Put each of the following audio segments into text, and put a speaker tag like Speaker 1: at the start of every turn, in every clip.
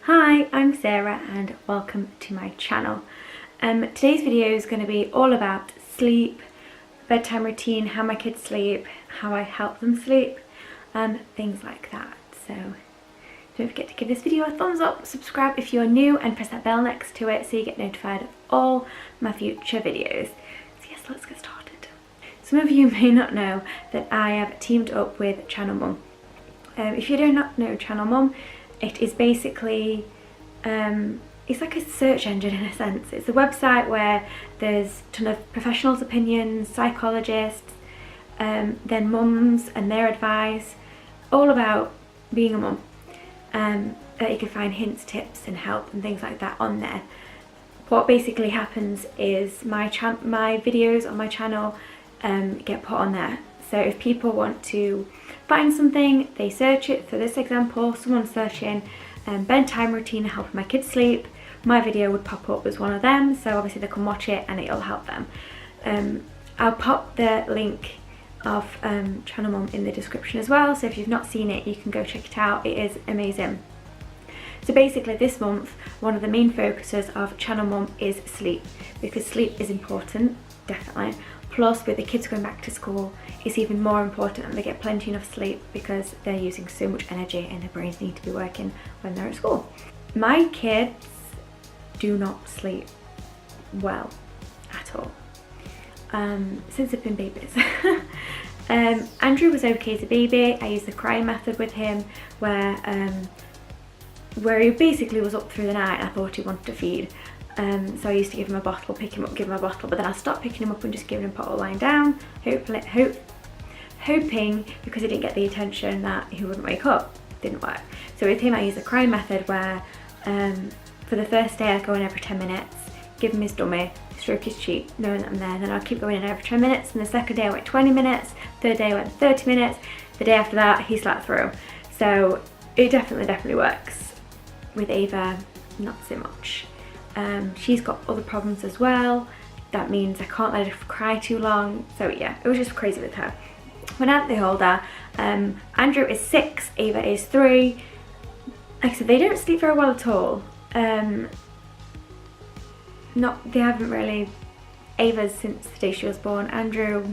Speaker 1: Hi, I'm Sarah and welcome to my channel. Today's video is going to be all about sleep, bedtime routine, how my kids sleep, how I help them sleep, things like that. So don't forget to give this video a thumbs up, subscribe if you're new and press that bell next to it so you get notified of all my future videos. So yes, let's get started. Some of you may not know that I have teamed up with Channel Mum. If you do not know Channel Mum, it is basically, it's like a search engine in a sense. It's a website where there's a ton of professionals' opinions, psychologists, then mums and their advice, all about being a mum. That you can find hints, tips and help and things like that on there. What basically happens is my videos on my channel get put on there. So if people want to find something, they search it. For this example, someone's searching bedtime routine helping my kids sleep. My video would pop up as one of them, so obviously they can watch it and it'll help them. I'll pop the link of Channel Mum in the description as well, so if you've not seen it you can go check it out. It is amazing. So basically this month one of the main focuses of Channel Mum is sleep, because sleep is important, definitely. Plus with the kids going back to school, it's even more important that they get plenty enough sleep because they're using so much energy and their brains need to be working when they're at school. My kids do not sleep well at all since they've been babies. Andrew was okay as a baby. I used the crying method with him where he basically was up through the night and I thought he wanted to feed. So I used to give him a bottle, pick him up, give him a bottle, but then I stopped picking him up and just giving him a bottle lying down, hoping because he didn't get the attention that he wouldn't wake up. Didn't work. So with him I used the crying method where for the first day I'd go in every 10 minutes, give him his dummy, stroke his cheek, knowing that I'm there, and then I'd keep going in every 10 minutes, and the second day I went 20 minutes, third day I went 30 minutes, the day after that he slept through. So it definitely works. With Ava, not so much. She's got other problems as well. That means I can't let her cry too long. So yeah, it was just crazy with her. When I'm the older, Andrew is 6, Ava is 3. Like I said, they don't sleep very well at all. They haven't really. Ava's since the day she was born. Andrew,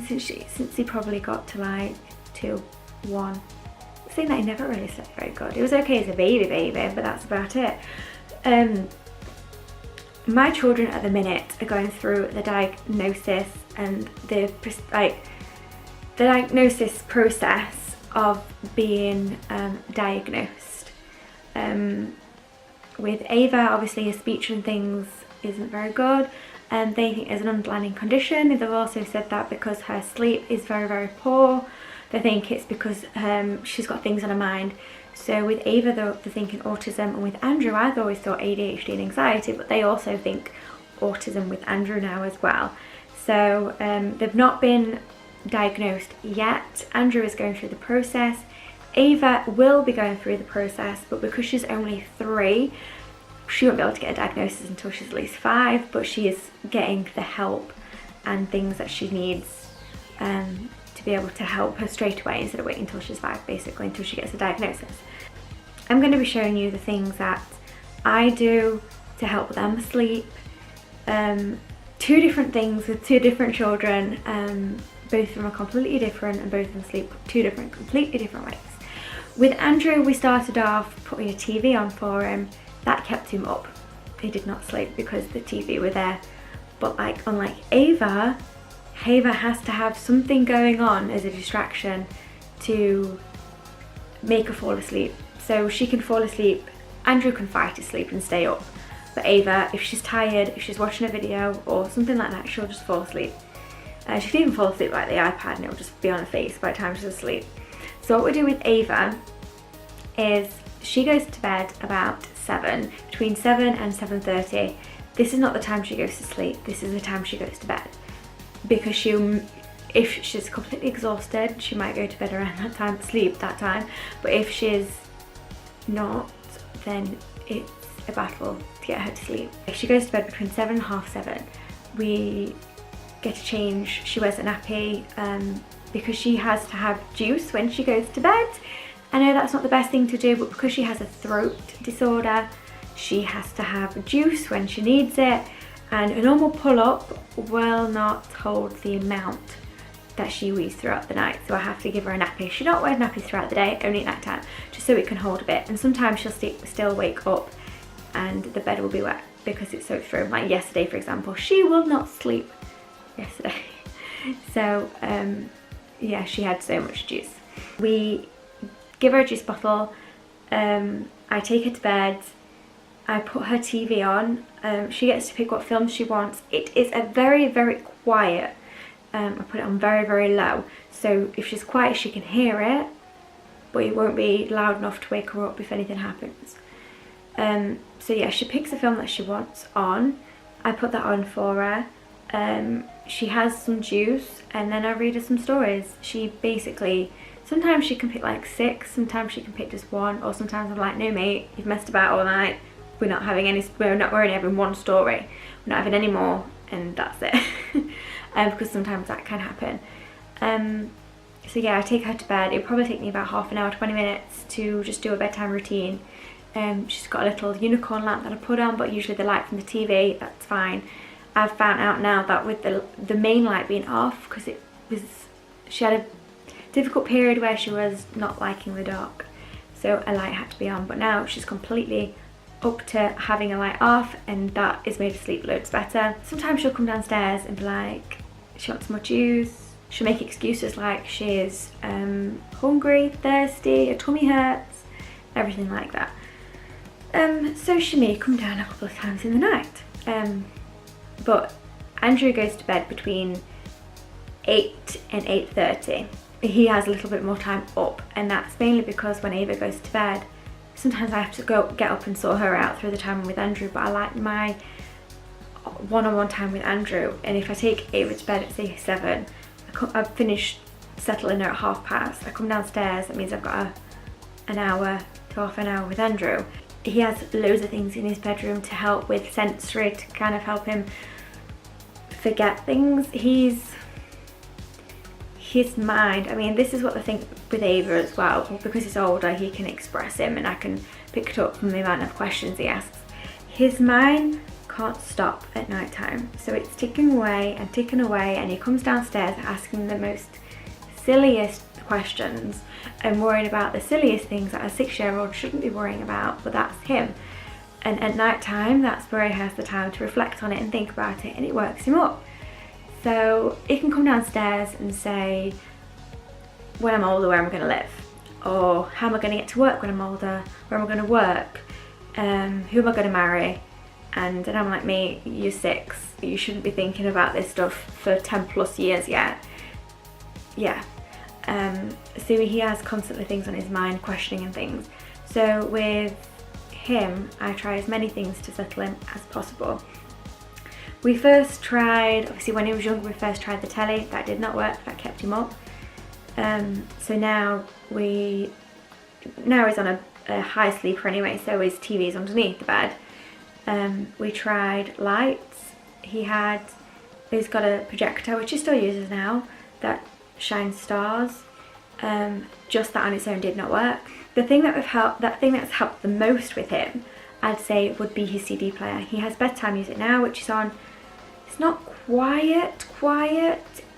Speaker 1: since he probably got to like 2, 1. Saying that he never really slept very good. It was okay as a baby, but that's about it. My children at the minute are going through the diagnosis and the diagnosis process of being diagnosed. With Ava, obviously her speech and things isn't very good, and they think there's an underlying condition. They've also said that because her sleep is very poor, they think it's because she's got things on her mind. So with Ava they're thinking autism, and with Andrew I've always thought ADHD and anxiety, but they also think autism with Andrew now as well. So they've not been diagnosed yet. Andrew is going through the process. Ava will be going through the process, but because she's only 3, she won't be able to get a diagnosis until she's at least 5, but she is getting the help and things that she needs to be able to help her straight away instead of waiting until she's 5, basically, until she gets a diagnosis. I'm going to be showing you the things that I do to help them sleep. 2 different things with 2 different children, both of them are completely different and both of them sleep 2 completely different ways. With Andrew we started off putting a TV on for him. That kept him up. He did not sleep because the TV were there. But like unlike Ava has to have something going on as a distraction to make her fall asleep. So she can fall asleep, Andrew can fight asleep and stay up. But Ava, if she's tired, if she's watching a video or something like that, she'll just fall asleep. She can even fall asleep like the iPad and it'll just be on her face by the time she's asleep. So what we do with Ava is she goes to bed about 7, between 7 and 7:30. This is not the time she goes to sleep, this is the time she goes to bed. Because if she's completely exhausted, she might go to bed around that time, sleep that time. But if she's not, then it's a battle to get her to sleep. If she goes to bed between 7 and half 7, we get a change. She wears a nappy because she has to have juice when she goes to bed. I know that's not the best thing to do, but because she has a throat disorder, she has to have juice when she needs it, and a normal pull-up will not hold the amount that she wees throughout the night, so I have to give her a nappy. She don't wear nappies throughout the day, only at night time, just so it can hold a bit. And sometimes she'll still wake up and the bed will be wet because it's soaked through. Like yesterday, for example, she will not sleep yesterday. So yeah, she had so much juice. We give her a juice bottle, I take her to bed, I put her TV on, she gets to pick what film she wants. It is a very, very quiet, I put it on very, very low, so if she's quiet she can hear it, but it won't be loud enough to wake her up if anything happens. So yeah, she picks a film that she wants on, I put that on for her, she has some juice, and then I read her some stories. She basically, sometimes she can pick like 6, sometimes she can pick just 1, or sometimes I'm like, no mate, you've messed about all night, we're only having 1 story, we're not having any more, and that's it. Because sometimes that can happen. So yeah, I take her to bed. It'll probably take me about half an hour, 20 minutes to just do a bedtime routine. She's got a little unicorn lamp that I put on, but usually the light from the TV, that's fine. I've found out now that with the main light being off, because she had a difficult period where she was not liking the dark, so a light had to be on, but now she's completely up to having a light off, and that is made her sleep loads better. Sometimes she'll come downstairs and be like, she wants more juice. She'll make excuses like she's hungry, thirsty, her tummy hurts, everything like that. So she may come down a couple of times in the night. But Andrew goes to bed between 8 and 8:30. He has a little bit more time up, and that's mainly because when Ava goes to bed, sometimes I have to get up and sort her out through the time with Andrew, but I like my one-on-one time with Andrew, and if I take Ava to bed at say 7, I've finished settling her at 30:30, I come downstairs, that means I've got an hour to half an hour with Andrew. He has loads of things in his bedroom to help with sensory, to kind of help him forget things. His mind, I mean, this is what I think with Ava as well, because he's older he can express him and I can pick it up from the amount of questions he asks. His mind can't stop at night time, so it's ticking away, and he comes downstairs asking the most silliest questions and worrying about the silliest things that a 6-year-old shouldn't be worrying about, but that's him. And at night time, that's where he has the time to reflect on it and think about it, and it works him up. So he can come downstairs and say, when I'm older, where am I going to live? Or how am I going to get to work when I'm older? Where am I going to work? Who am I going to marry? And I'm like, mate, you're 6. You shouldn't be thinking about this stuff for 10 plus years yet. Yeah. So he has constantly things on his mind, questioning and things. So with him, I try as many things to settle him as possible. We first tried, obviously when he was younger, we first tried the telly. That did not work, that kept him up. So now he's on a high sleeper anyway, so his TV is underneath the bed. We tried lights. He's got a projector, which he still uses now, that shines stars. Just that on its own did not work. The thing that's helped the most with him, I'd say, would be his CD player. He has bedtime music now, which is on. It's not quiet.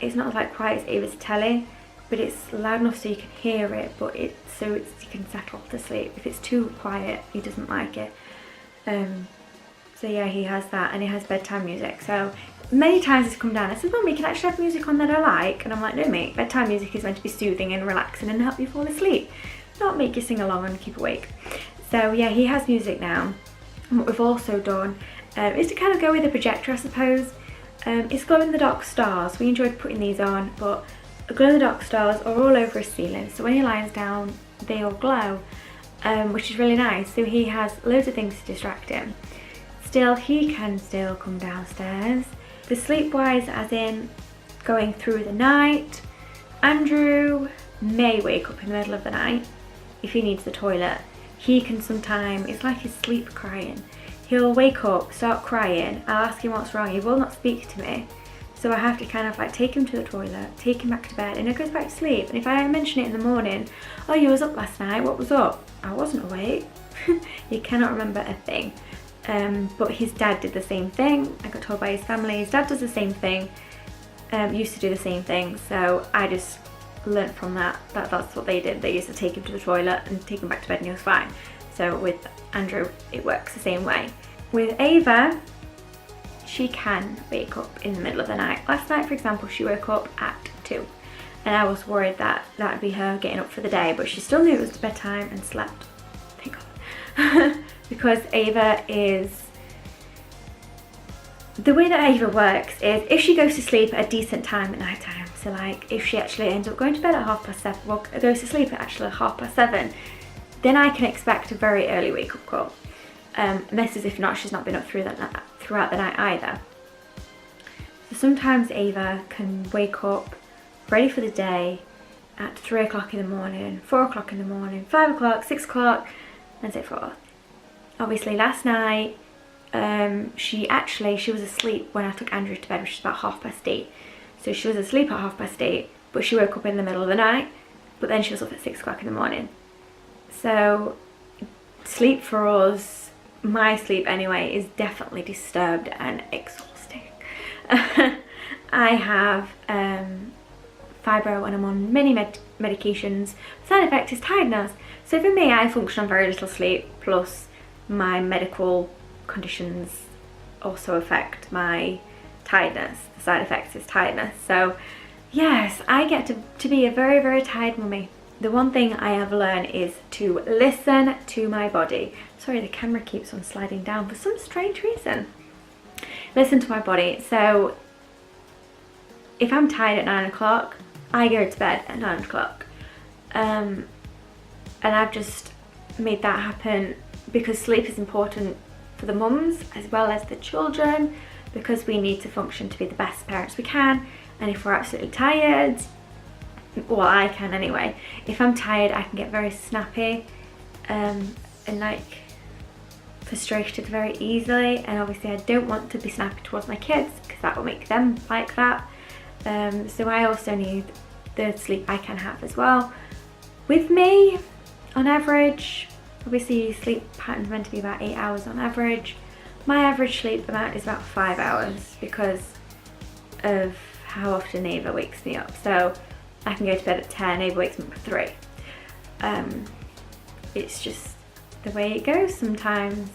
Speaker 1: It's not like quiet as Ava's telly, but it's loud enough so you can hear it, but you can settle to sleep. If it's too quiet, he doesn't like it. So yeah, he has that, and he has bedtime music. So many times he's come down and says, Mum, you can actually have music on that I like. And I'm like, no mate, bedtime music is meant to be soothing and relaxing and help you fall asleep, not make you sing along and keep awake. So yeah, he has music now. And what we've also done is to kind of go with the projector, I suppose. It's glow-in-the-dark stars. We enjoyed putting these on, but glow-in-the-dark stars are all over his ceiling, so when he lies down they all glow, which is really nice. So he has loads of things to distract him. Still, he can still come downstairs. The sleep-wise, as in going through the night, Andrew may wake up in the middle of the night if he needs the toilet. He can sometimes, it's like his sleep crying. He'll wake up, start crying, I'll ask him what's wrong, he will not speak to me. So I have to kind of like take him to the toilet, take him back to bed, and he goes back to sleep. And if I mention it in the morning, oh, you was up last night, what was up? I wasn't awake. He cannot remember a thing. But his dad did the same thing. I got told by his family, his dad does the same thing, used to do the same thing. So I just learnt from that that's what they did. They used to take him to the toilet and take him back to bed and he was fine. So with Andrew, it works the same way. With Ava, she can wake up in the middle of the night. Last night, for example, she woke up at 2. And I was worried that would be her getting up for the day, but she still knew it was bedtime and slept. Thank God. Because Ava is... The way that Ava works is if she goes to sleep at a decent time at night time, so like if she actually ends up going to bed at 7:30, well, goes to sleep at actually 7:30, then I can expect a very early wake up call. And this is if not, she's not been up throughout the night either. So sometimes Ava can wake up ready for the day at 3 o'clock in the morning, 4 o'clock in the morning, 5 o'clock, 6 o'clock, and so forth. Obviously last night, she was asleep when I took Andrew to bed, which is about 8:30. So she was asleep at 8:30, but she woke up in the middle of the night, but then she was up at 6 o'clock in the morning. So sleep for us, my sleep anyway, is definitely disturbed and exhausting. I have fibro and I'm on many medications. The side effect is tiredness. So for me, I function on very little sleep, plus my medical conditions also affect my tiredness. The side effect is tiredness. So yes, I get to be a very, very tired mummy. The one thing I have learned is to listen to my body. Sorry, the camera keeps on sliding down for some strange reason. Listen to my body. So if I'm tired at 9 o'clock, I go to bed at 9 o'clock. And I've just made that happen because sleep is important for the mums as well as the children, because we need to function to be the best parents we can. And if we're absolutely tired, well, I can anyway. If I'm tired, I can get very snappy and like frustrated very easily, and obviously I don't want to be snappy towards my kids because that will make them like that. So I also need the sleep I can have as well. With me, on average, obviously sleep pattern's meant to be about 8 hours on average. My average sleep amount is about 5 hours because of how often Ava wakes me up. So I can go to bed at 10, Ava wakes me up at 3. It's just the way it goes sometimes.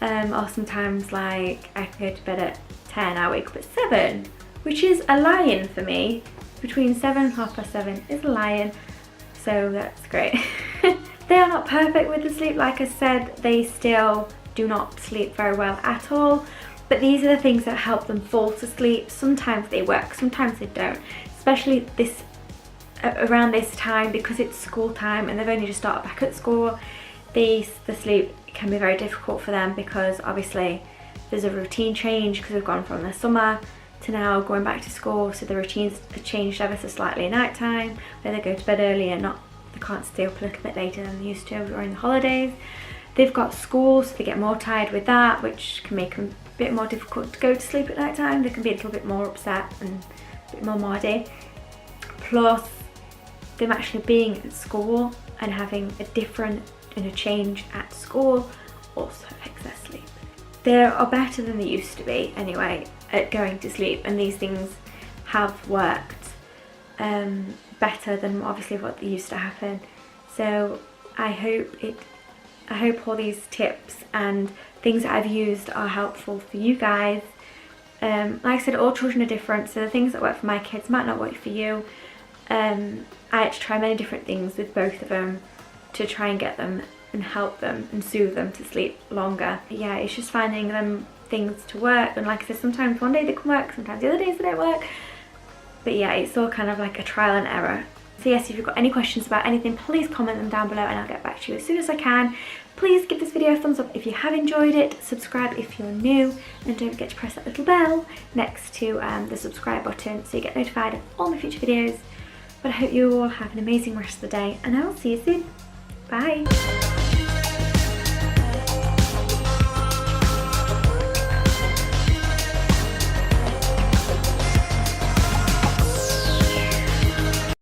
Speaker 1: Or sometimes like I can go to bed at 10, I wake up at 7, which is a lion for me. Between 7 and 7:30 is a lion, so that's great. They are not perfect with the sleep, like I said, they still do not sleep very well at all, but these are the things that help them fall to sleep. Sometimes they work, sometimes they don't, especially around this time because it's school time and they've only just started back at school. The sleep can be very difficult for them because obviously there's a routine change because we've gone from the summer to now going back to school, so the routines have changed ever so slightly at night time, where they go to bed early and they can't stay up a little bit later than they used to during the holidays. They've got school, so they get more tired with that, which can make them a bit more difficult to go to sleep at night time. They can be a little bit more upset and a bit more moody. Plus them actually being at school and having a change at school also affects their sleep. They are better than they used to be anyway at going to sleep, and these things have worked better than obviously what used to happen. So I hope all these tips and things that I've used are helpful for you guys. Like I said, all children are different, so the things that work for my kids might not work for you. I had to try many different things with both of them to try and get them and help them and soothe them to sleep longer. But yeah, it's just finding them things to work, and like I said, sometimes one day they can work, sometimes the other days they don't work. But yeah, it's all kind of like a trial and error. So yes, if you've got any questions about anything, please comment them down below and I'll get back to you as soon as I can. Please give this video a thumbs up if you have enjoyed it, subscribe if you're new, and don't forget to press that little bell next to the subscribe button so you get notified of all my future videos. But I hope you all have an amazing rest of the day, and I will see you soon. Bye!